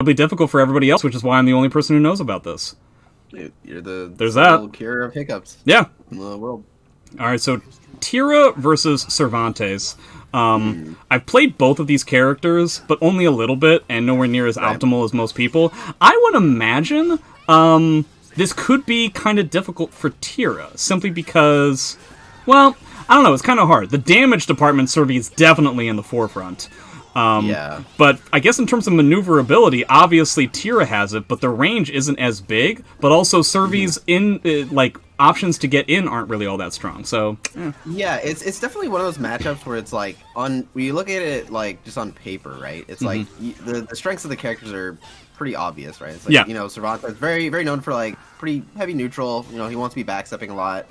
incredibly difficult for everybody else, which is why I'm the only person who knows about this. You're the There's that cure of hiccups. Yeah. In the world. All right, so Tira versus Cervantes. I've played both of these characters, but only a little bit, and nowhere near as optimal as most people. I would imagine this could be kind of difficult for Tira, simply because, well, I don't know, it's kind of hard. The damage department Cervi is definitely in the forefront. But I guess in terms of maneuverability, obviously Tira has it, but the range isn't as big, but also Cervi's options to get in aren't really all that strong, so... Yeah, it's definitely one of those matchups where it's like, when you look at it like just on paper, right? It's like, the strengths of the characters are pretty obvious, right? It's like, Cervantes is very, very known for like pretty heavy neutral, he wants to be backstepping a lot,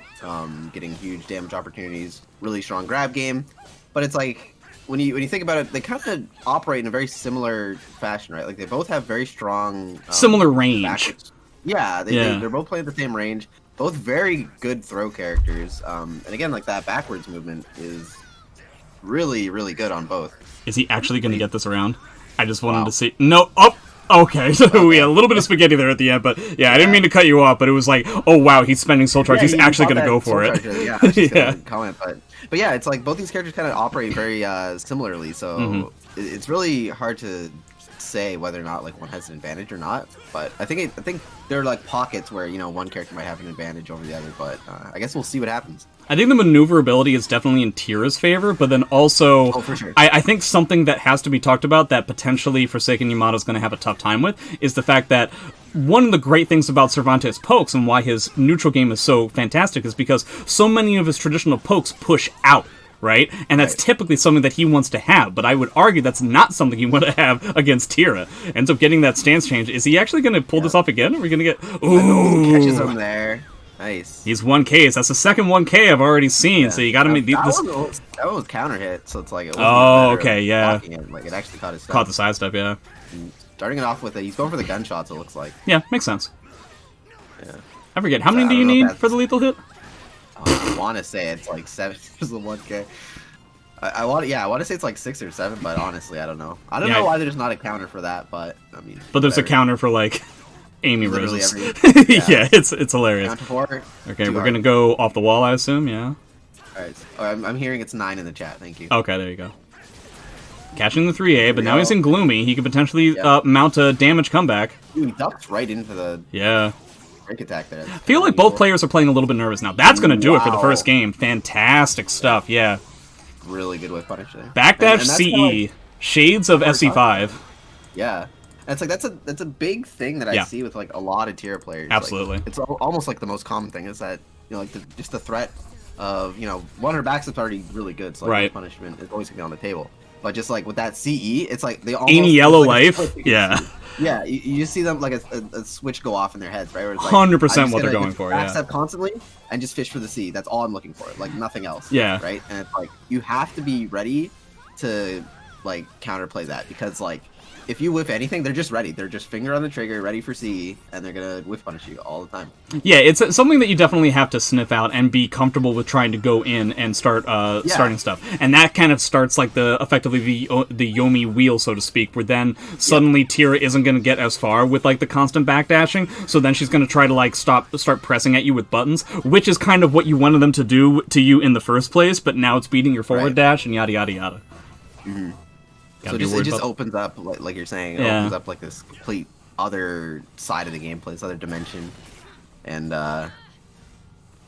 getting huge damage opportunities, really strong grab game, but it's like, when you think about it, they kind of operate in a very similar fashion, right? Like, they both have very strong... similar range. Backwards. Yeah, they're both playing the same range. Both very good throw characters. And again, like, that backwards movement is really, really good on both. Is he actually going to get this around? I just wanted to see... No! Oh! Okay, so we had a little bit of spaghetti there at the end, but yeah, I didn't mean to cut you off, but it was like, oh wow, he's spending soul charge. He's actually going to go for it. Yeah, I was just gonna comment, but yeah, it's like both these characters kind of operate very similarly, so it's really hard to say whether or not like one has an advantage or not. But I think there are like pockets where one character might have an advantage over the other, but I guess we'll see what happens. I think the maneuverability is definitely in Tira's favor, but then also, for sure. I think something that has to be talked about that potentially Forsaken Yamato is going to have a tough time with is the fact that one of the great things about Cervantes' pokes and why his neutral game is so fantastic is because so many of his traditional pokes push out. Right? And that's typically something that he wants to have, but I would argue that's not something you want to have against Tira. Ends up getting that stance change. Is he actually going to pull this off again? Are we going to get... Ooh! Catches him there. Nice. He's 1K. That's the second 1K I've already seen, so you got to make this... That one was counter hit, so it's like... It wasn't Like, it actually caught his stuff. Caught the side step, yeah. And starting it off with he's going for the gunshots, it looks like. Yeah, makes sense. Yeah. I forget. How many do you need for the lethal hit? I want to say it's like 7 for the 1K. I want to say it's like 6 or 7, but honestly, I don't know. I don't know why there's not a counter for that, but I mean. But there's a counter for like Amy Roses. Yeah, it's hilarious. Counter 4. Okay, we're gonna go off the wall, I assume. Yeah. All right. I'm hearing it's 9 in the chat. Thank you. Okay, there you go. Catching the 3A, but now he's in Gloomy. He could potentially mount a damage comeback. Ooh, he ducks right into the. Yeah. Break attack there. I feel like both players are playing a little bit nervous now. That's going to do it for the first game. Fantastic stuff, yeah. Really good whiff punish there. Backdash CE. Shades of SC5. Yeah. And it's like that's a big thing that I see with like a lot of tier players. Absolutely. Like, it's almost like the most common thing is that like just the threat of one her backstep's already really good, so like punishment is always gonna be on the table. But just like with that CE, it's like they almost any yellow life. Yeah. Yeah, you just see them like a switch go off in their heads, right? Where it's like, 100% what they're going for. Backstep constantly and just fish for the C. That's all I'm looking for, like nothing else. Yeah. Right, and it's like you have to be ready to like counterplay that because like if you whiff anything, they're just ready. They're just finger on the trigger, ready for CE, and they're gonna whiff punish you all the time. Yeah, it's something that you definitely have to sniff out and be comfortable with trying to go in and start starting stuff. And that kind of starts like effectively the Yomi wheel, so to speak, where then suddenly Tira isn't gonna get as far with like the constant backdashing. So then she's gonna try to like start pressing at you with buttons, which is kind of what you wanted them to do to you in the first place. But now it's beating your forward dash and yada yada yada. Mm-hmm. So it just opens up, like you're saying, it opens up like this complete other side of the gameplay, this other dimension, and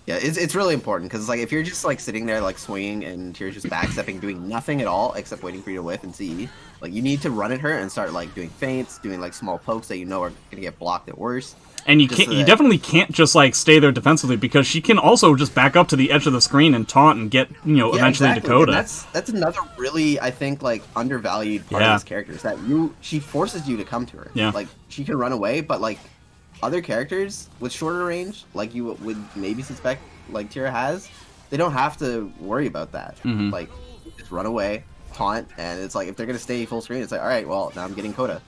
it's really important because like if you're just like sitting there like swinging and you're just backstepping, doing nothing at all except waiting for you to whiff and CE, like you need to run at her and start like doing feints, doing like small pokes that you know are gonna get blocked at worst. And you can't, you definitely can't just like stay there defensively because she can also just back up to the edge of the screen and taunt and get eventually Dakota. And that's another really I think like undervalued part of this character is that she forces you to come to her. Yeah. Like she can run away, but like other characters with shorter range, like you would maybe suspect like Tira has, they don't have to worry about that. Mm-hmm. Like just run away, taunt, and it's like if they're gonna stay full screen, it's like all right, well now I'm getting Coda.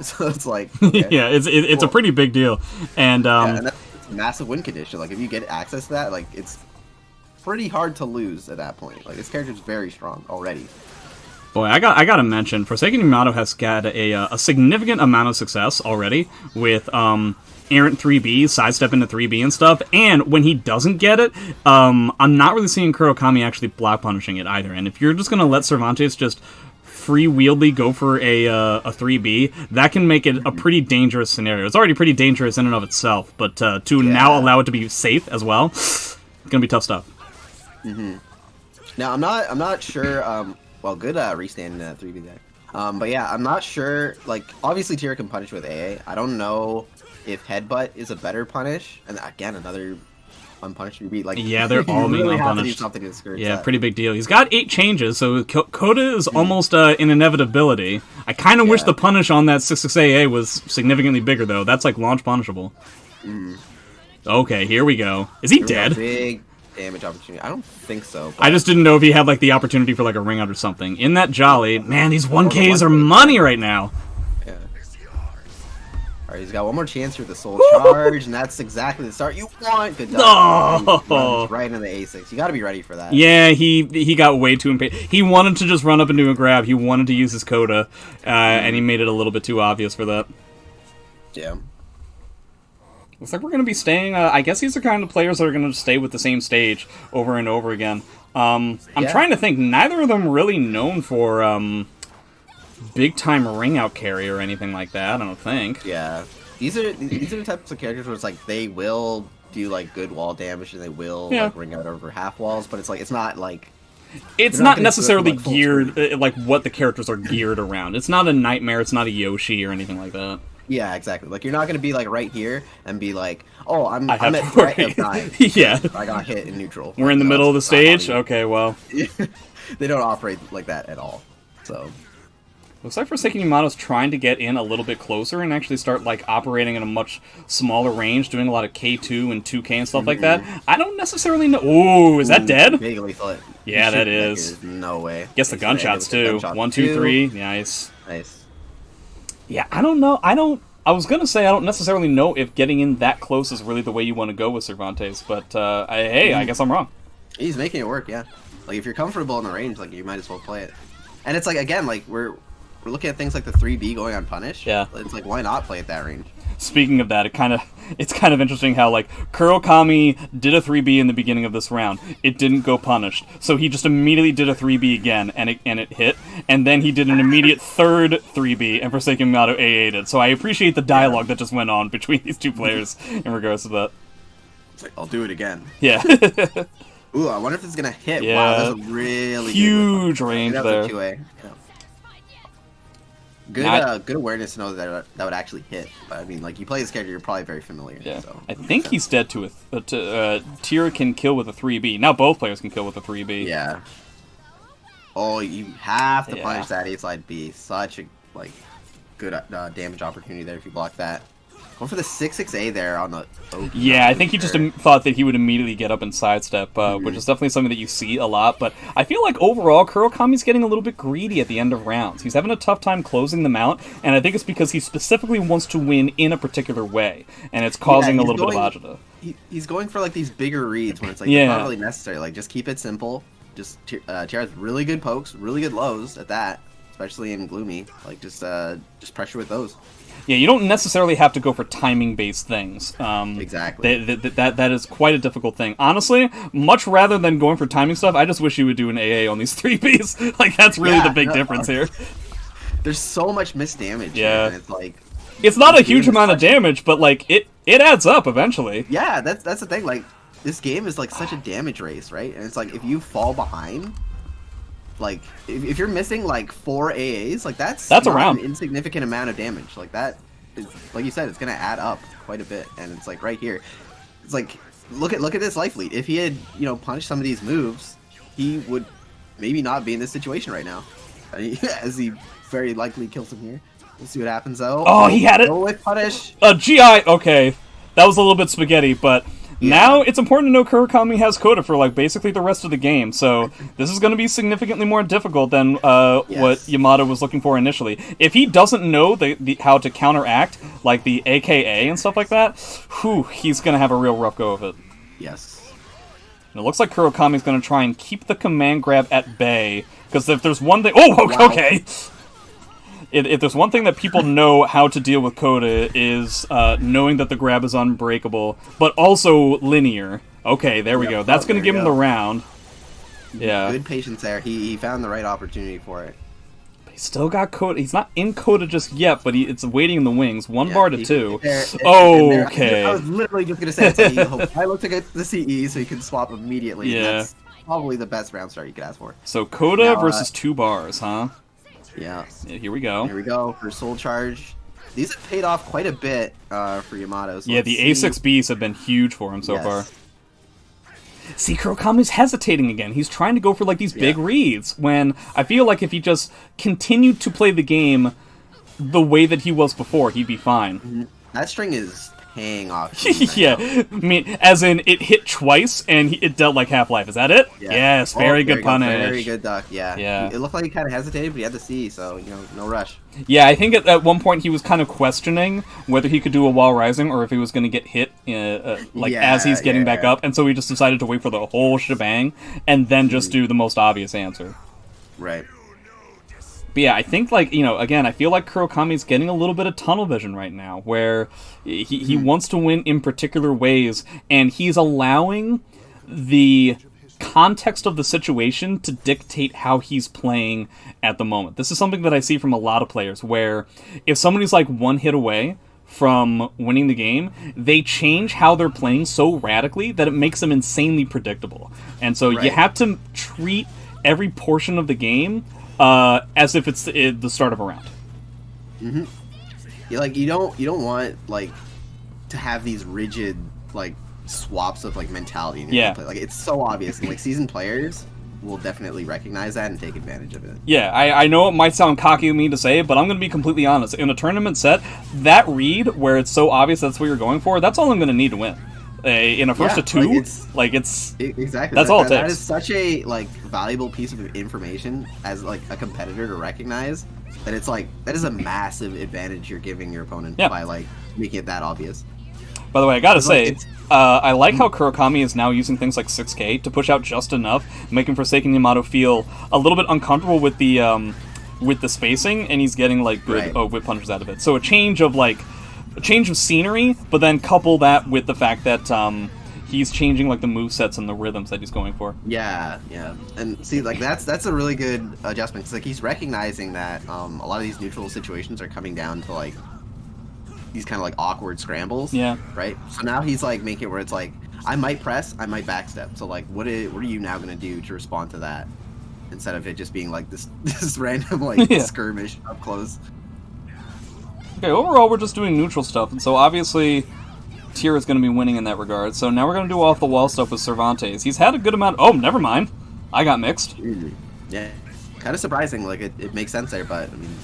So it's like yeah, it's a pretty big deal, and and that's a massive win condition. Like if you get access to that, like it's pretty hard to lose at that point. Like this character's very strong already. Boy, I gotta mention, Forsaken Yamato has got a significant amount of success already with errant 3B, sidestep into 3B and stuff, and when he doesn't get it, I'm not really seeing KuroKami actually block punishing it either, and if you're just gonna let Cervantes just freewheeledly go for a 3B, that can make it a pretty dangerous scenario. It's already pretty dangerous in and of itself, but to now allow it to be safe as well, it's gonna be tough stuff. Now, I'm not sure, well, good restand 3B there. But yeah, I'm not sure, like, obviously Tira can punish with AA. I don't know if Headbutt is a better punish, and again, another unpunished 3B. Like, yeah, they're all being really unpunished. Have to do something to discourage yeah, that. Pretty big deal. He's got 8 changes, so Coda is almost an inevitability. I kind of wish the punish on that 6/6 AA was significantly bigger, though. That's like launch punishable. Okay, here we go. Is he dead? Big damage opportunity. I don't think so. I just didn't know if he had like the opportunity for like a ring out or something. In that Jolly, man, these 1Ks are money right now. Yeah. Alright, he's got one more chance here with the Soul Charge, and that's exactly the start you want. Good job. Oh. Right in the A6. You got to be ready for that. Yeah, he got way too impatient. He wanted to just run up and do a grab. He wanted to use his Coda, and he made it a little bit too obvious for that. Yeah. Looks like we're going to be staying... I guess these are kind of players that are going to stay with the same stage over and over again. I'm trying to think. Neither of them really known for big-time ring-out carry or anything like that, I don't think. Yeah. These are the types of characters where it's like they will do like good wall damage and they will like ring out over half walls, but it's like it's not like... It's not necessarily geared... like what the characters are geared around. It's not a Nightmare, it's not a Yoshi or anything like that. Yeah, exactly. Like, you're not going to be, like, right here and be like, oh, I'm at threat of 9. Yeah. I got hit in neutral. We're in the middle of the stage? Okay, well. They don't operate like that at all. So. Looks like Forsaken Yamato's trying to get in a little bit closer and actually start, like, operating in a much smaller range, doing a lot of K2 and 2K and stuff like that. I don't necessarily know... Ooh, is that dead? Big lethal. Yeah, that is. No way. Guess the gunshots, too. 1, 2, 3. Nice. Nice. Yeah, I don't know. I was gonna say I don't necessarily know if getting in that close is really the way you want to go with Cervantes, but I guess I'm wrong. He's making it work, yeah. Like, if you're comfortable in the range, like, you might as well play it. And it's like, again, like, we're looking at things like the 3B going on punish. Yeah. It's like, why not play at that range? Speaking of that, it's kind of interesting how, like, KuroKami did a 3B in the beginning of this round. It didn't go punished. So he just immediately did a 3B again, and it hit. And then he did an immediate third 3B, and Forsaken Yamato AA'd it. So I appreciate the dialogue that just went on between these two players in regards to that. It's like, I'll do it again. Yeah. Ooh, I wonder if it's going to hit. Yeah. Wow, that's a really huge range that's there. A 2A. Yeah. Good awareness to know that that would actually hit. But I mean, like, you play this character, you're probably very familiar. Yeah, so I think he's dead to Tira can kill with a 3B. Now both players can kill with a 3B. Yeah. Oh, you have to punish that A slide B. Such a like good damage opportunity there if you block that. Going for the 6/6A there on the... Yeah, I think he just thought that he would immediately get up and sidestep, which is definitely something that you see a lot. But I feel like overall, KuroKami's getting a little bit greedy at the end of rounds. He's having a tough time closing them out, and I think it's because he specifically wants to win in a particular way, and it's causing a little bit of agita. He's going for like these bigger reads when it's like not really necessary. Like, just keep it simple. Just Tira has really good pokes, really good lows at that, especially in Gloomy. Like, just pressure with those. Yeah, you don't necessarily have to go for timing-based things. Exactly. That is quite a difficult thing. Honestly, much rather than going for timing stuff, I just wish you would do an AA on these 3Bs. Like, that's really the big difference here. There's so much missed damage. Yeah. And it's like... It's not a huge amount of damage, but, like, it adds up eventually. Yeah, that's the thing. Like, this game is, like, such a damage race, right? And it's like, if you fall behind... Like, if you're missing, like, 4 AAs, like, that's around an insignificant amount of damage. Like, that is, like you said, it's going to add up quite a bit. And it's, like, right here. It's like, look at this life lead. If he had, you know, punished some of these moves, he would maybe not be in this situation right now. As he very likely kills him here. We'll see what happens, though. Oh, he had it! Go with punish. GI, okay. That was a little bit spaghetti, but... Now, it's important to know KuroKami has Coda for, like, basically the rest of the game, so this is going to be significantly more difficult than what Yamato was looking for initially. If he doesn't know how to counteract, like, the AKA and stuff like that, he's going to have a real rough go of it. Yes. And it looks like KuroKami's going to try and keep the command grab at bay. Because if there's one thing... Oh, Wow. okay! If there's one thing that people know how to deal with Coda is knowing that the grab is unbreakable, but also linear. Okay, there we go. That's going to give him the round. Yeah. Good patience there. He found the right opportunity for it. He's still got Coda. He's not in Coda just yet, but it's waiting in the wings. 1 bar to 2. Okay. I was literally just going to say that. I looked at the CE so you can swap immediately. Yeah. And that's probably the best round start you could ask for. So Coda versus 2 bars, huh? Yeah. Here we go. Here we go for Soul Charge. These have paid off quite a bit for Yamato. So yeah, the A6Bs have been huge for him so far. See, KuroKami's hesitating again. He's trying to go for, like, these big reads, when I feel like if he just continued to play the game the way that he was before, he'd be fine. Mm-hmm. That string is paying off. Yeah, I mean, as in, it hit twice, and it dealt like Half-Life. Is that it? Yeah. Yes, very good punish. Very good duck, yeah. Yeah. It looked like he kind of hesitated, but he had to see, so, no rush. Yeah, I think at one point he was kind of questioning whether he could do a wall rising or if he was going to get hit, as he's getting back up, and so he just decided to wait for the whole shebang, and then just do the most obvious answer. Right. But yeah, I think, again, I feel like KuroKami's getting a little bit of tunnel vision right now, where he wants to win in particular ways, and he's allowing the context of the situation to dictate how he's playing at the moment. This is something that I see from a lot of players, where if somebody's like 1 hit away from winning the game, they change how they're playing so radically that it makes them insanely predictable. And so you have to treat every portion of the game as if it's the start of a round. Mm-hmm. Yeah, you don't want to have these rigid swaps of mentality in your play. It's so obvious, and seasoned players will definitely recognize that and take advantage of it. Yeah, I know it might sound cocky of me to say, but I'm going to be completely honest. In a tournament set, that read where it's so obvious that's what you're going for, that's all I'm going to need to win. In a first to 2, it's exactly that's all it takes. That is such a valuable piece of information as a competitor to recognize that it's that is a massive advantage you're giving your opponent by making it that obvious. By the way, I gotta say, I like how KuroKami is now using things like 6K to push out just enough, making Forsaken Yamato feel a little bit uncomfortable with the spacing, and he's getting good whip punches out of it. So a change of scenery, but then couple that with the fact that he's changing the movesets and the rhythms that he's going for. Yeah, and see, that's a really good adjustment. It's he's recognizing that a lot of these neutral situations are coming down to these kind of awkward scrambles. Yeah. Right. So now he's making it where it's I might press, I might backstep. So what are you now gonna do to respond to that, instead of it just being this random skirmish up close. Okay, overall we're just doing neutral stuff, and so obviously Tier is going to be winning in that regard. So now we're going to do off-the-wall stuff with Cervantes. He's had a good amount... Oh, never mind. I got mixed. Yeah. Kind of surprising. It makes sense there, but, I mean...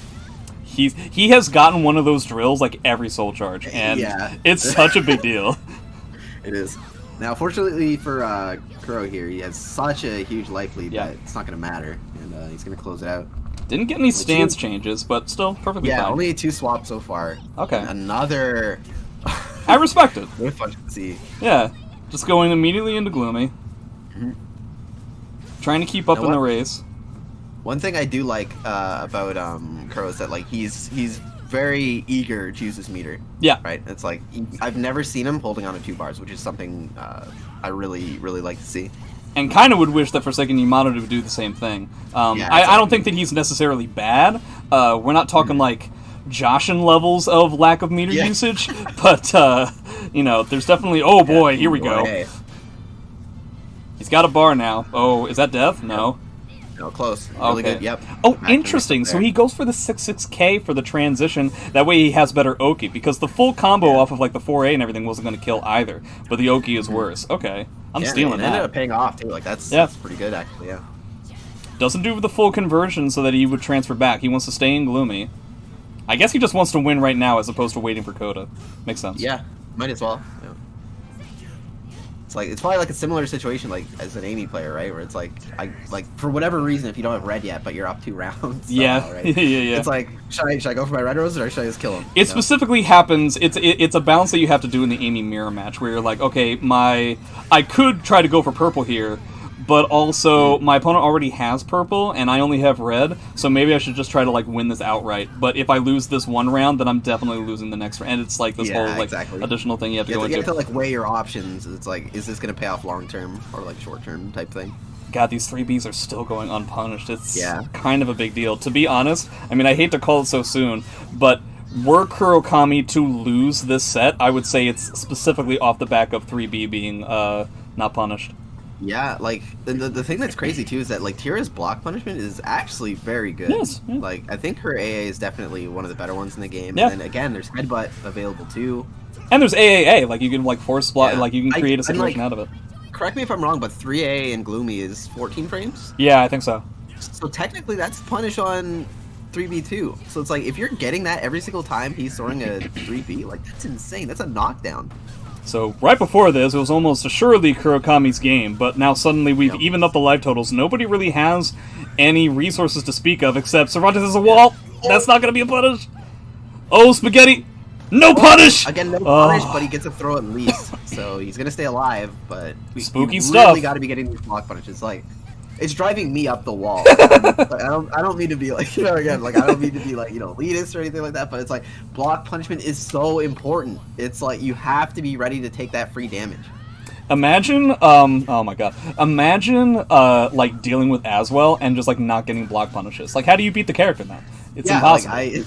He has gotten one of those drills every Soul Charge, and it's such a big deal. It is. Now, fortunately for Kuro here, he has such a huge life lead that it's not going to matter, and he's going to close it out. Didn't get any stance changes, but still perfectly fine. Yeah, only 2 swaps so far. Okay. And another... I respect it. Really fun to see. Yeah, just going immediately into Gloomy. Mm-hmm. Trying to keep up in the race. One thing I do like about Kuro is that he's very eager to use his meter. Yeah. Right? It's I've never seen him holding on to 2 bars, which is something I really, really like to see. And kind of would wish that Forsaken Yamato would do the same thing. I don't think that he's necessarily bad. We're not talking Joshin levels of lack of meter usage, but there's definitely... Oh boy, here we go. He's got a bar now. Oh, is that death? No. No, close. Really good, yep. Oh, interesting. So he goes for the 6-6K for the transition. That way he has better Oki, because the full combo off of the 4A and everything wasn't going to kill either. But the Oki is worse. Okay. I'm stealing that. It ended up paying off, too. That's pretty good, actually, yeah. Doesn't do the full conversion so that he would transfer back. He wants to stay in Gloomy. I guess he just wants to win right now as opposed to waiting for Coda. Makes sense. Yeah, might as well. Yeah. It's like it's probably like a similar situation like as an Amy player, right? Where it's like for whatever reason, if you don't have red yet, but you're up 2 rounds. Yeah, somehow, right? yeah. It's like should I go for my red roses or should I just kill him? It specifically happens. It's a balance that you have to do in the Amy mirror match, where you're like, okay, I could try to go for purple here, but also my opponent already has purple and I only have red, so maybe I should just try to like win this outright. But if I lose this one round, then I'm definitely losing the next round. And it's like this whole like additional thing you have to go into. You have to like weigh your options. It's like, is this going to pay off long term or like short term type thing? God, these 3Bs are still going unpunished. It's kind of a big deal. To be honest, I mean, I hate to call it so soon, but were KuroKami to lose this set, I would say it's specifically off the back of 3B being not punished. Yeah, like, the thing that's crazy, too, is that, like, Tira's block punishment is actually very good. Yes. Yeah. Like, I think her AA is definitely one of the better ones in the game. Yeah. And then, again, there's Headbutt available, too. And there's AAA, like, you can, like, force block, like, you can create a situation out of it. Correct me if I'm wrong, but 3A and Gloomy is 14 frames? Yeah, I think so. So, technically, that's punish on 3B2. So, it's like, if you're getting that every single time he's throwing a 3B, like, that's insane. That's a knockdown. So, right before this, it was almost assuredly KuroKami's game, but now suddenly we've evened up the life totals. Nobody really has any resources to speak of, except Cervantes has a wall! That's not gonna be a punish! Oh, Spaghetti! No punish! Again, no punish, but he gets a throw at least. So, he's gonna stay alive, but... Spooky we stuff! really gotta be getting these block punishes. Like, it's driving me up the wall. Like, I don't mean to be like, again, like, I don't mean to be like, elitist or anything like that, but it's like, block punishment is so important. It's like, you have to be ready to take that free damage. Imagine, oh my god. Imagine, like, dealing with Aswell and just, like, not getting block punishes. Like, how do you beat the character then? It's impossible. Like,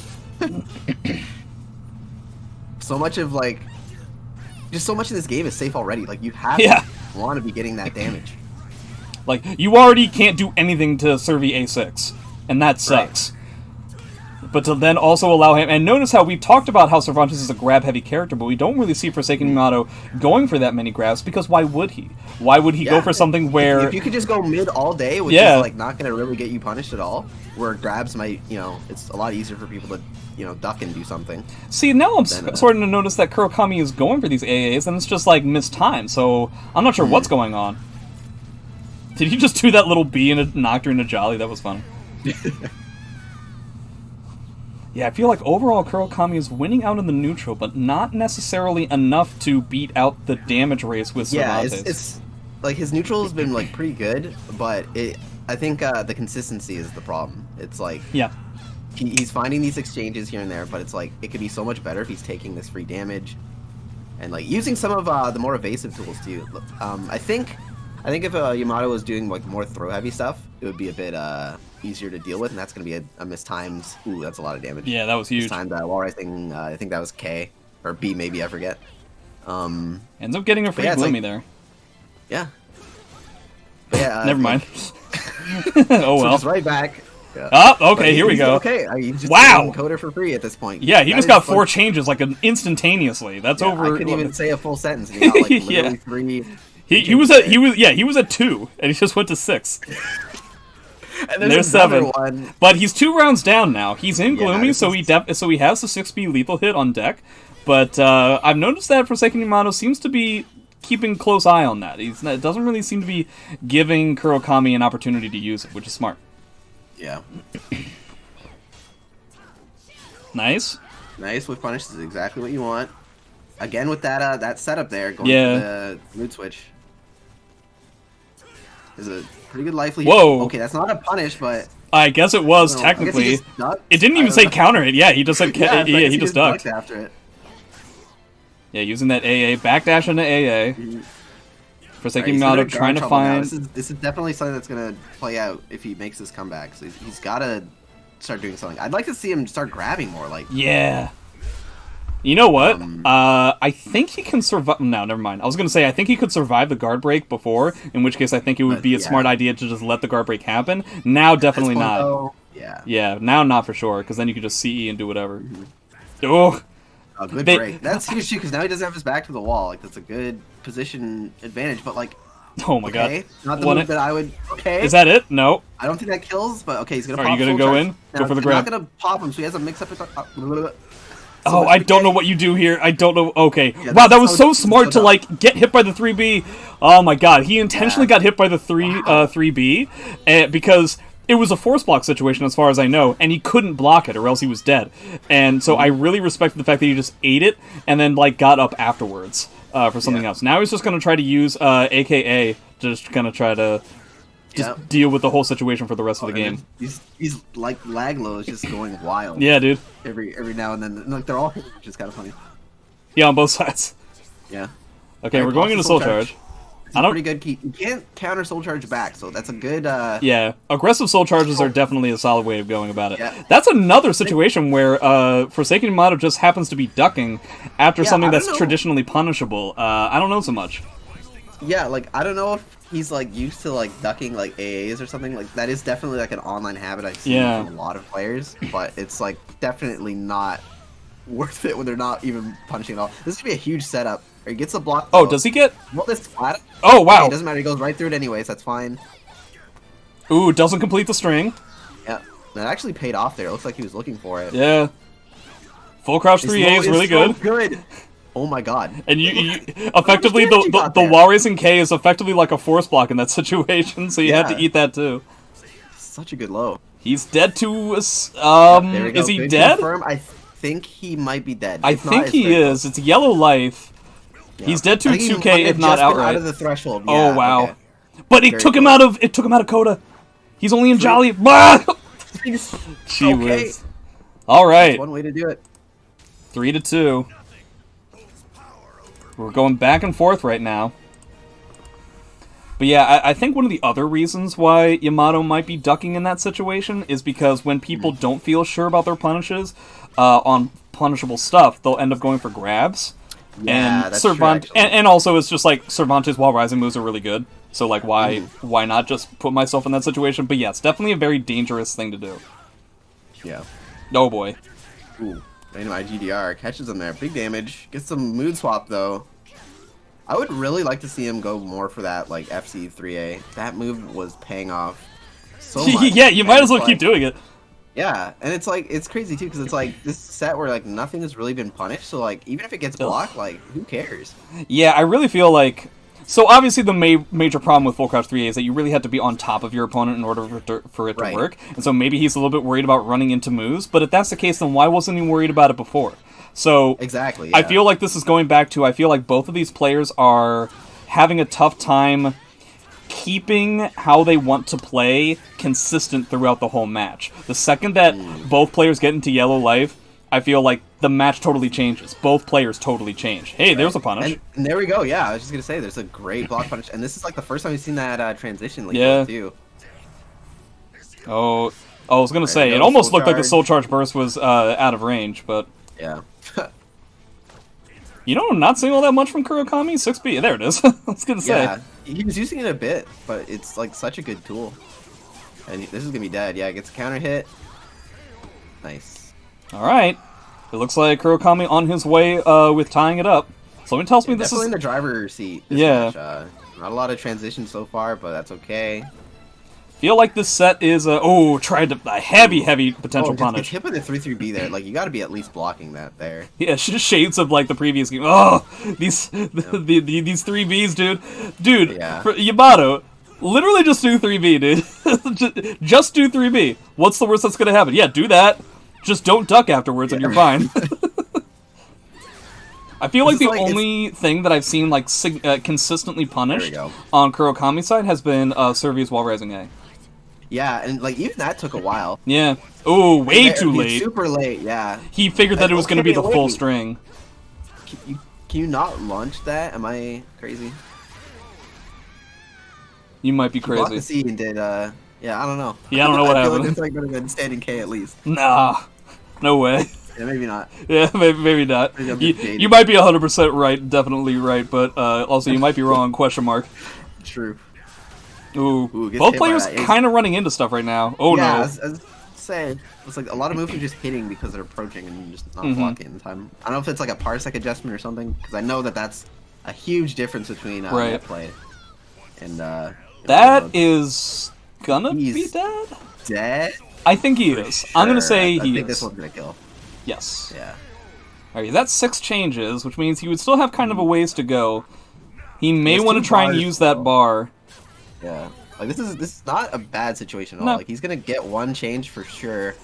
so much of, like, just so much of this game is safe already. Like, you have to want to be getting that damage. Like, you already can't do anything to Servi A6, and that sucks. Right. But to then also allow him... And notice how we've talked about how Cervantes is a grab-heavy character, but we don't really see Forsaken Yamato going for that many grabs, because why would he? Why would he go for something where... If you could just go mid all day, which is, like, not going to really get you punished at all, where grabs might, it's a lot easier for people to, duck and do something. See, now I'm starting to notice that KuroKami is going for these AAs, and it's just, like, missed time, so I'm not sure what's going on. Did he just do that little bee and it knocked her into Jolly? That was fun. Yeah, I feel like overall KuroKami is winning out in the neutral, but not necessarily enough to beat out the damage race with Cervantes. Yeah, it's like his neutral has been like pretty good, but I think the consistency is the problem. It's like he's finding these exchanges here and there, but it's like it could be so much better if he's taking this free damage and like using some of the more evasive tools too. I think if Yamato was doing like more throw heavy stuff, it would be a bit easier to deal with, and that's going to be a mistimed. Ooh, that's a lot of damage. Yeah, that was huge. Mistimed wall rising. I think that was K or B, maybe, I forget. Ends up getting a free Gloomy there. Yeah. But yeah. Never mind. Oh well. So right back. Yeah. Oh, okay, here we go. Okay, he's just encoder for free at this point. Yeah, he just got 4 changes like instantaneously. That's over. I couldn't even say a full sentence. And he got, like, literally 3. He was at 2, and he just went to 6. And there's 7. But he's 2 rounds down now. He's in Gloomy, so he has the 6B lethal hit on deck. But I've noticed that Forsaken Yamato seems to be keeping close eye on that. It doesn't really seem to be giving KuroKami an opportunity to use it, which is smart. Yeah. Nice. Nice with punish is exactly what you want. Again with that setup there, going to the mood switch. Is a pretty good lively. Whoa. Okay, that's not a punish, but I guess it was technically. It didn't even say counter it. Yeah, he just said he just ducked after it. Yeah, using that AA backdash into AA. Forsaken Yamato trying to find. This is definitely something that's gonna play out if he makes this comeback. So he's got to start doing something. I'd like to see him start grabbing more. Like You know what? I think he can survive. No, never mind. I was going to say, I think he could survive the guard break before, in which case I think it would be a smart idea to just let the guard break happen. Now, definitely not. Though, yeah, now not for sure, because then you could just CE and do whatever. Oh, a good break. That's huge, too, because now he doesn't have his back to the wall. Like, that's a good position advantage, but, like, oh my god. Not the move that I would... Okay. Is that it? No. I don't think that kills, but okay, he's going to pop. Are you going to go in? Go for the grab. I'm not going to pop him, so he has a mix-up... Oh, I don't know what you do here. I don't know. Okay. Yeah, wow, that was so smart to, like, get hit by the 3B. Oh, my God. He intentionally got hit by the 3B because it was a force block situation, as far as I know, and he couldn't block it, or else he was dead. And so I really respected the fact that he just ate it and then, like, got up afterwards for something else. Now he's just going to try to use AKA to just kind of try to deal with the whole situation for the rest of the game. He's like Laglo is just going wild. Yeah, dude. Every now and then, and, like, they're all hitting, which is kind of funny. Yeah, on both sides. Yeah. Okay, we're going into Soul Charge. Pretty good. You can't counter Soul Charge back, so that's a good. Yeah, aggressive Soul Charges are definitely a solid way of going about it. Yeah. That's another situation where Forsaken Yamato just happens to be ducking after something that's traditionally punishable. I don't know so much. Yeah, like, I don't know if he's, like, used to, like, ducking, like, AAs or something. Like, that is definitely, like, an online habit I've seen from a lot of players, but it's, like, definitely not worth it when they're not even punishing at all. This could be a huge setup. Or he gets a block. Oh, does he get? Well, this flat. Oh, wow. Okay, it doesn't matter. He goes right through it anyways. That's fine. Ooh, doesn't complete the string. Yeah, that actually paid off there. It looks like he was looking for it. Yeah. Full crouch 3A is really good. Good. Oh my god. And you effectively, the wall raising K is effectively like a force block in that situation, so you had to eat that too. Such a good low. He's dead to us. Is he dead? Confirm. I think he might be dead. I think he is. It's yellow life. Yeah. He's dead to 2K if not outright. Out of the threshold. Yeah, oh wow. Okay. But it took him out of Coda. He's only in Jolly. Gee whiz. All right. That's one way to do it. 3-2. We're going back and forth right now. But yeah, I think one of the other reasons why Yamato might be ducking in that situation is because when people don't feel sure about their punishes on punishable stuff, they'll end up going for grabs. Yeah, and Cervantes, and also it's just like Cervantes while rising moves are really good. So like why not just put myself in that situation? But yeah, it's definitely a very dangerous thing to do. Yeah. Oh boy. Ooh. My GDR catches him there. Big damage. Gets some mood swap though. I would really like to see him go more for that like FC 3A. That move was paying off so much. Yeah, you might as well keep doing it. Yeah, and it's like it's crazy too because it's like this set where like nothing has really been punished. So like even if it gets blocked, like who cares? Yeah, I really feel like. So obviously the major problem with full crouch 3A is that you really have to be on top of your opponent in order for it to work. And so maybe he's a little bit worried about running into moves. But if that's the case, then why wasn't he worried about it before? So exactly. Yeah. I feel like this is going back to I feel like both of these players are having a tough time keeping how they want to play consistent throughout the whole match. The second that both players get into yellow life, I feel like the match totally changes. Both players totally change. Hey, there's a punish. And there we go. Yeah, I was just going to say, there's a great block punish. And this is like the first time we've seen that transition leak too. Oh, I was going to say, it almost looked like the Soul Charge burst was out of range, but... Yeah. You know, I'm not seeing all that much from KuroKami. 6B, there it is. I was going to say. Yeah, he was using it a bit, but it's like such a good tool. And this is going to be dead. Yeah, it gets a counter hit. Nice. Alright. It looks like KuroKami on his way with tying it up. Something tells me this is... Definitely in the driver's seat. Match. Not a lot of transition so far, but that's okay. Feel like this set is tried to a heavy potential punish. Hit with the 3-3B there. Like you got to be at least blocking that there. Yeah, just shades of like the previous game. Oh, these 3Bs, dude. Yeah. For Yamato, literally just do 3B, dude. just do 3B. What's the worst that's gonna happen? Yeah, do that. Just don't duck afterwards, and you're fine. I feel like the only thing that I've seen like consistently punished on KuroKami's side has been Servius while raising A. Yeah, and like even that took a while. Yeah. Oh, way too late. Super late. Yeah. He figured that it was going to be the full string. Can you not launch that? Am I crazy? You might be crazy. Blocked the C and did. Yeah, I don't know. Yeah, I don't know what happened. It's like better than standing K at least. Nah, no way. Yeah, maybe not. Yeah, maybe not. You might be 100% right, definitely right, but also you might be wrong. Question mark. True. Ooh both players kind of running into stuff right now. Oh yeah, no. I was saying, it's like a lot of moves are just hitting because they're approaching and just not blocking in time. I don't know if it's like a parsec adjustment or something, because I know that that's a huge difference between net play and that is gonna be dead. Dead? I think he is. Sure. I'm gonna say he is. I think this one's gonna kill. Yes. Yeah. Alright, that's 6 changes, which means he would still have kind of a ways to go. He may want to try and use that bar. Yeah. Like, this is not a bad situation at all. Like, he's gonna get 1 change for sure.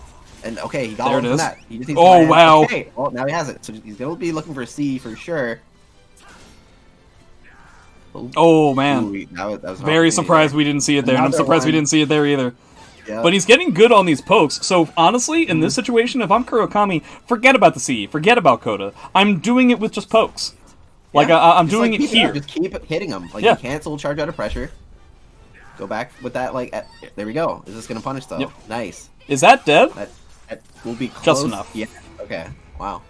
And, okay, he got one from that. He just needs to wow. Okay, well, now he has it. So he's gonna be looking for a C for sure. Oh, man. Ooh, that was very surprised we didn't see it there, and I'm surprised we didn't see it there either. Yep. But he's getting good on these pokes, so honestly, in this situation, if I'm KuroKami, forget about the C, forget about Coda. I'm doing it with just pokes. Like, I'm doing it here. Just keep hitting him. Like, you cancel charge out of pressure. Go back with that, like, there we go. Is this gonna punish, though? Yep. Nice. Is that dead? That will be close. Just enough. Yeah, okay. Wow.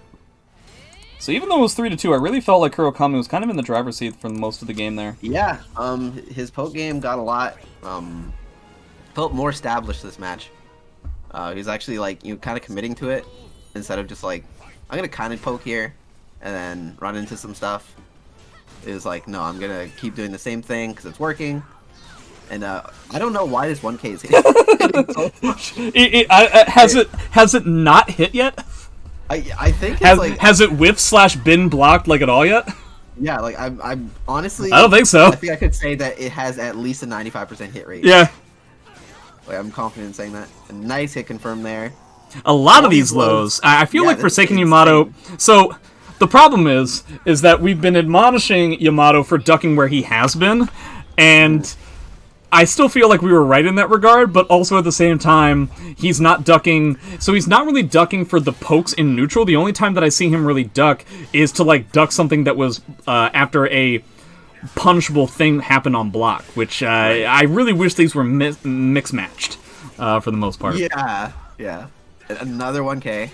So even though it was 3-2, I really felt like KuroKami was kind of in the driver's seat for most of the game there. Yeah, his poke game got a lot, felt more established this match. He was actually, like, kind of committing to it, instead of just, like, I'm gonna kind of poke here, and then run into some stuff. It was like, no, I'm gonna keep doing the same thing, because it's working. And, I don't know why this 1K is hitting so much. Has it not hit yet? I think it's has it whiff/been blocked like at all yet? Yeah, like I'm honestly I don't think so. I think I could say that it has at least a 95% hit rate. Yeah. Like, I'm confident in saying that. A nice hit confirmed there. A lot of these lows. I feel like Forsaken Yamato. So the problem is that we've been admonishing Yamato for ducking where he has been, and I still feel like we were right in that regard, but also at the same time, he's not ducking, so he's not really ducking for the pokes in neutral. The only time that I see him really duck is to, like, duck something that was after a punishable thing happened on block, which I really wish these were mix-matched for the most part. Yeah, yeah. Another 1K.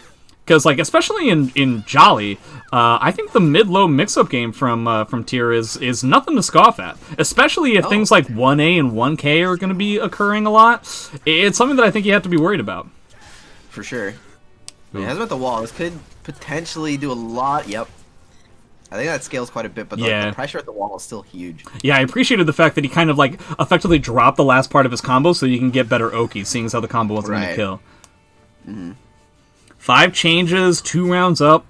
Because, like, especially in Jolly, I think the mid-low mix-up game from Tier is nothing to scoff at. Especially if things like 1A and 1K are going to be occurring a lot. It's something that I think you have to be worried about. For sure. It has him at the wall. This could potentially do a lot. Yep. I think that scales quite a bit, but the pressure at the wall is still huge. Yeah, I appreciated the fact that he kind of, like, effectively dropped the last part of his combo so you can get better Oki, seeing as how the combo wasn't going to kill. Mm-hmm. 5 changes, 2 rounds up.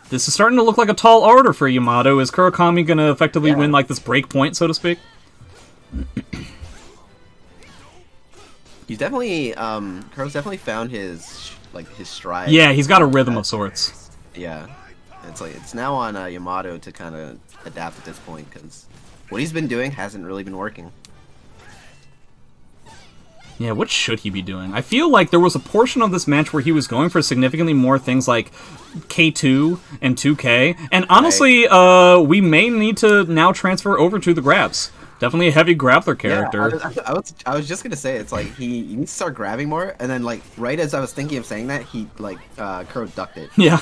This is starting to look like a tall order for Yamato. Is KuroKami going to effectively win, like, this break point, so to speak? He's definitely, Kuro's definitely found his stride. Yeah, he's got a rhythm of sorts. Yeah. It's now on Yamato to kind of adapt at this point, because what he's been doing hasn't really been working. Yeah, what should he be doing? I feel like there was a portion of this match where he was going for significantly more things like K2 and 2K, and honestly, we may need to now transfer over to the grabs. Definitely a heavy grappler character. Yeah, I was just gonna say, it's like he needs to start grabbing more, and then, like, right as I was thinking of saying that, he, like, Kuro ducked it. Yeah.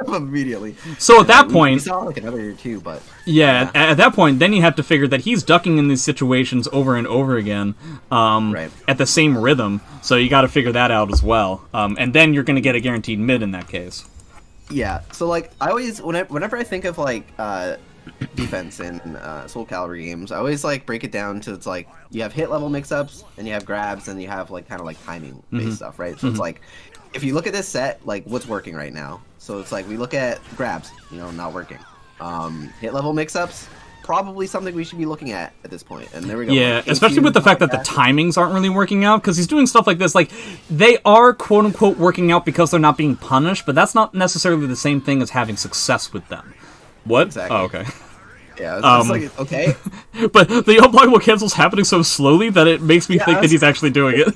Immediately. So at that point, we saw, like, another or two, but yeah, at that point, then you have to figure that he's ducking in these situations over and over again, at the same rhythm. So you got to figure that out as well, and then you're gonna get a guaranteed mid in that case. Yeah. So, like, I always whenever I think of, like, defense in Soul Calibur games, I always, like, break it down to, it's like you have hit level mix-ups, and you have grabs, and you have, like, kind of like timing based stuff, right? So it's like, if you look at this set, like, what's working right now? So it's like we look at grabs, not working. Hit level mix-ups, probably something we should be looking at this point. And there we go. Yeah, especially with the fact that the timings aren't really working out, because he's doing stuff like this. Like, they are quote-unquote working out because they're not being punished, but that's not necessarily the same thing as having success with them. What? Exactly. Oh, okay. Yeah, it's like, okay. But the unblockable cancel's happening so slowly that it makes me think that he's actually doing it.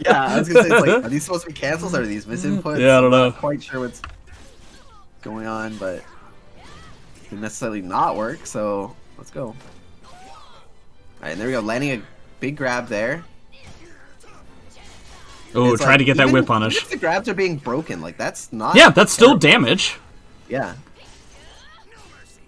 Yeah, I was gonna say, it's like, are these supposed to be cancels or are these misinputs? Yeah, I don't know. I'm not quite sure what's going on, but it didn't necessarily not work, so let's go. Alright, and there we go, landing a big grab there. Oh, try to get that whip punish. Even if the grabs are being broken, like, that's not... Yeah, that's still damage. Yeah.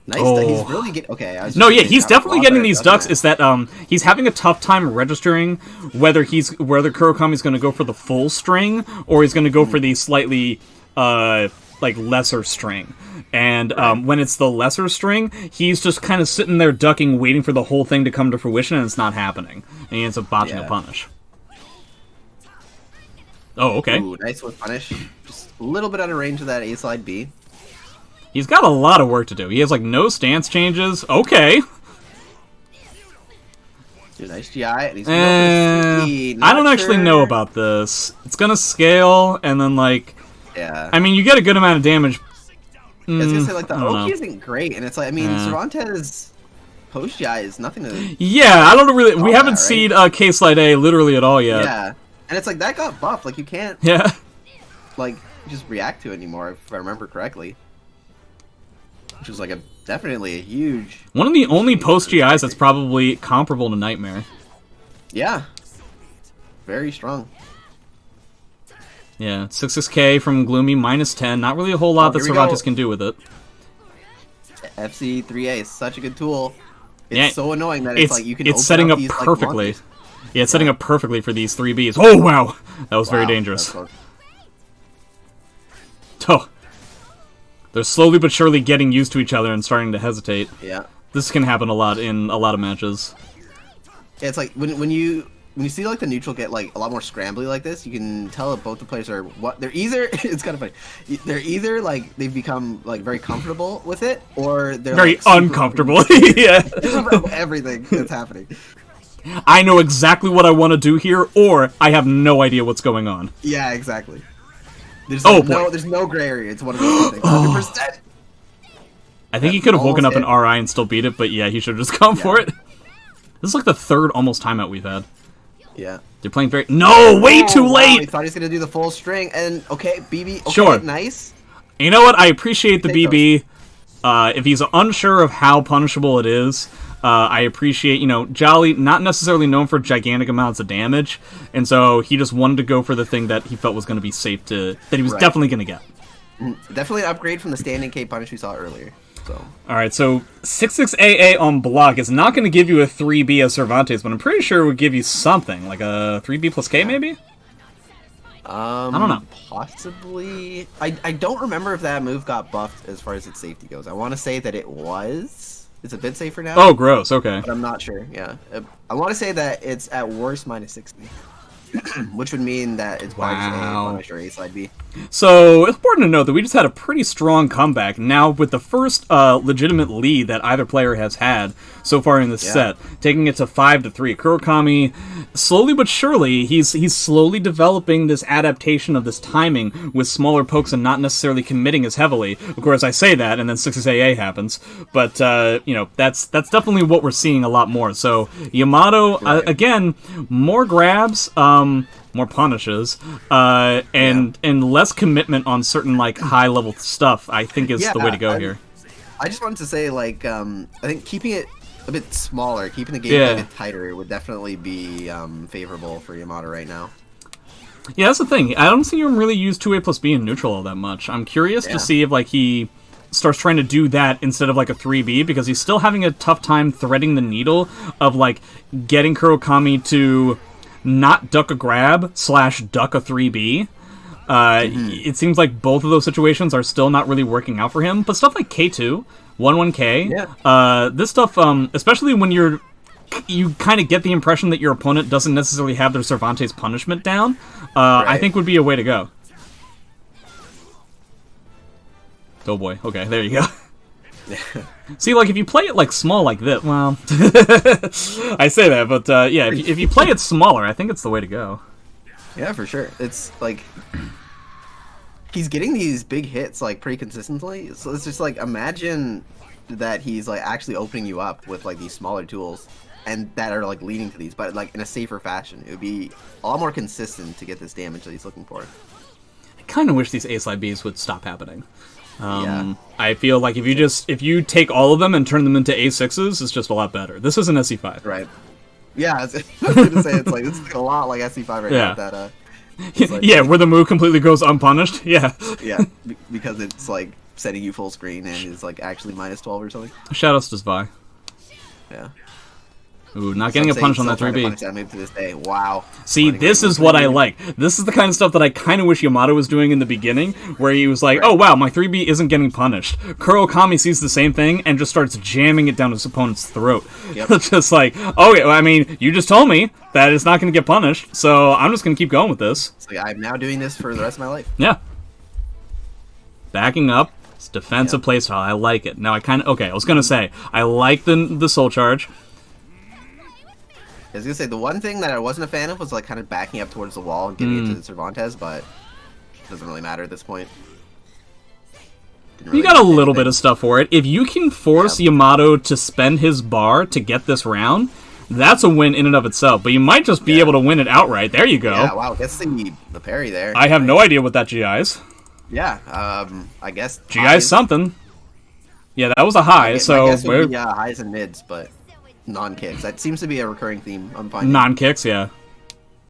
Nice. He's really getting... Okay. He's definitely getting these ducks. Is that he's having a tough time registering whether KuroKami's going to go for the full string or he's going to go for the slightly like lesser string. And when it's the lesser string, he's just kind of sitting there ducking, waiting for the whole thing to come to fruition, and it's not happening. And he ends up botching a punish. Oh, okay. Ooh, nice with punish. Just a little bit out of range of that A slide B. He's got a lot of work to do. He has, like, no stance changes. Okay. Dude, nice GI. And he's I don't actually know about this. It's gonna scale, and then, like... Yeah. I mean, you get a good amount of damage. I was gonna say, like, the Oki isn't great, and it's like, I mean, Cervantes' post GI is nothing to... Yeah, I don't really... We haven't seen K-Slide A literally at all yet. Yeah. And it's like, that got buffed. Like, you can't... Yeah. Like, just react to it anymore, if I remember correctly. Which was, like, definitely a huge... One of the only post GIs that's probably comparable to Nightmare. Yeah. Very strong. Yeah, 6-6K from Gloomy, -10. Not really a whole lot that Cervantes can do with it. FC3A is such a good tool. It's so annoying that it's like you can it's setting up perfectly. Yeah, it's setting up perfectly for these 3Bs. Oh, wow! That was very dangerous. Oh. They're slowly but surely getting used to each other and starting to hesitate. Yeah. This can happen a lot in a lot of matches. Yeah, it's like when you see like the neutral get like a lot more scrambly like this, you can tell that both the players are they're either it's kind of funny. They're either like they've become like very comfortable with it, or they're very like, uncomfortable. Yeah. Everything that's happening. I know exactly what I want to do here, or I have no idea what's going on. Yeah, exactly. There's there's no gray area. It's one of those things. 100%. I think he could have woken up an RI and still beat it, but yeah, he should have just gone for it. This is like the third almost timeout we've had. Yeah. They're playing very... No! Way too late! Wow, he thought he was going to do the full string, and okay, BB, okay, sure. Nice. You know what? I appreciate the BB. If he's unsure of how punishable it is, I appreciate, you know, Jolly, not necessarily known for gigantic amounts of damage, and so he just wanted to go for the thing that he felt was going to be safe to... that he was definitely going to get. Definitely an upgrade from the standing K punish we saw earlier. So. Alright, so 6-6 AA on block is not going to give you a 3B as Cervantes, but I'm pretty sure it would give you something, like a 3B plus K maybe? I don't know. Possibly. I don't remember if that move got buffed as far as its safety goes. I want to say that it was. It's a bit safer now. Oh, gross, okay. But I'm not sure, yeah. I want to say that it's at worst -60. Which would mean that it's probably just A punish or A slide B. So, it's important to note that we just had a pretty strong comeback, now with the first legitimate lead that either player has had so far in this set, taking it to 5-3. KuroKami, slowly but surely, he's slowly developing this adaptation of this timing with smaller pokes and not necessarily committing as heavily. Of course, I say that, and then 6-6 AA happens, but, you know, that's definitely what we're seeing a lot more. So, Yamato, again, more grabs, more punishes, and less commitment on certain like high level stuff. I think is the way to go here. I just wanted to say, like, I think keeping it a bit smaller, keeping the game a bit tighter, would definitely be favorable for Yamato right now. Yeah, that's the thing. I don't see him really use 2A plus B in neutral all that much. I'm curious to see if like he starts trying to do that instead of like a 3B, because he's still having a tough time threading the needle of like getting KuroKami to not duck a grab / duck a 3B. It seems like both of those situations are still not really working out for him, but stuff like K2, 1-1K, this stuff, especially when you kind of get the impression that your opponent doesn't necessarily have their Cervantes punishment down, I think would be a way to go. Oh boy, okay, there you go. See, like, if you play it, like, small like this, well, I say that, but, yeah, if you play it smaller, I think it's the way to go. Yeah, for sure. It's, like, he's getting these big hits, like, pretty consistently, so it's just, like, imagine that he's, like, actually opening you up with, like, these smaller tools, and that are, like, leading to these, but, like, in a safer fashion. It would be a lot more consistent to get this damage that he's looking for. I kind of wish these A-Slide Bs would stop happening. I feel like if you take all of them and turn them into A6s, it's just a lot better. This is an SC5. Right. Yeah, I was gonna say, it's like, this is a lot like SC5 right now. That, like, yeah, where the move completely goes unpunished. Yeah. Yeah, because it's, like, setting you full screen and is, like, actually -12 or something. Shoutouts to Zvi. Yeah. Ooh, not getting a punish on that 3B. That move to this day. Wow. See, this is what I like. This is the kind of stuff that I kind of wish Yamato was doing in the beginning, where he was like, oh wow, my 3B isn't getting punished. KuroKami sees the same thing and just starts jamming it down his opponent's throat. Yep. Just like, oh yeah, I mean, you just told me that it's not going to get punished, so I'm just going to keep going with this. It's like, I'm now doing this for the rest of my life. Yeah. Backing up. It's defensive playstyle. I like it. Now I was gonna say I like the soul charge. I was gonna say the one thing that I wasn't a fan of was like kind of backing up towards the wall and getting into the Cervantes, but it doesn't really matter at this point. Really you got a little bit of stuff for it. If you can force Yamato to spend his bar to get this round, that's a win in and of itself. But you might just be able to win it outright. There you go. Yeah, wow, gets the parry there. I have no idea what that GI is. Yeah, I guess GI is something. Yeah, that was a high. So highs and mids, but non-kicks. That seems to be a recurring theme. I'm finding non-kicks, yeah.